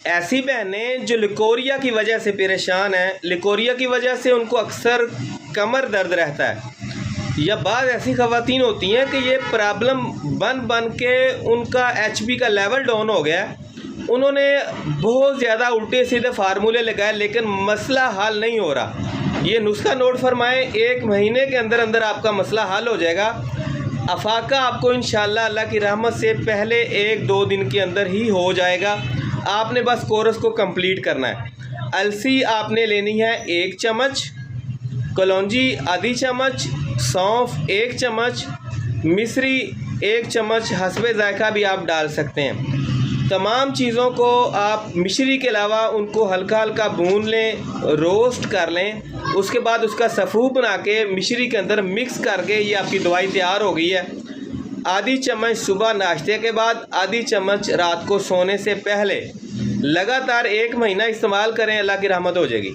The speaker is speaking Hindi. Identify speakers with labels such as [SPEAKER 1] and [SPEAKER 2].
[SPEAKER 1] ऐसी बहनें जो लिकोरिया की वजह से परेशान हैं, लिकोरिया की वजह से उनको अक्सर कमर दर्द रहता है, या बाद ऐसी ख़वातीन होती हैं कि ये प्रॉब्लम बन बन के उनका एचबी का लेवल डाउन हो गया है, उन्होंने बहुत ज़्यादा उल्टे सीधे फार्मूले लगाए लेकिन मसला हल नहीं हो रहा। ये नुस्खा नोट फरमाएं, 1 महीने के अंदर अंदर आपका मसला हल हो जाएगा। अफाका आपको इंशाअल्लाह अल्लाह की रहमत से पहले 1-2 दिन के अंदर ही हो जाएगा। आपने बस कोर्स को कंप्लीट करना है। अलसी आपने लेनी है 1 चम्मच, कलौंजी आधी चम्मच, सौंफ 1 चम्मच, मिश्री 1 चम्मच, हस्बे जायका भी आप डाल सकते हैं। तमाम चीज़ों को आप मिश्री के अलावा उनको हल्का हल्का भून लें, रोस्ट कर लें। उसके बाद उसका सफ़ू बना के मिश्री के अंदर मिक्स करके ये आपकी दवाई तैयार हो गई है। आधी चम्मच सुबह नाश्ते के बाद, आधी चम्मच रात को सोने से पहले। लगातार 1 महीना इस्तेमाल करें, अल्लाह की रहमत हो जाएगी।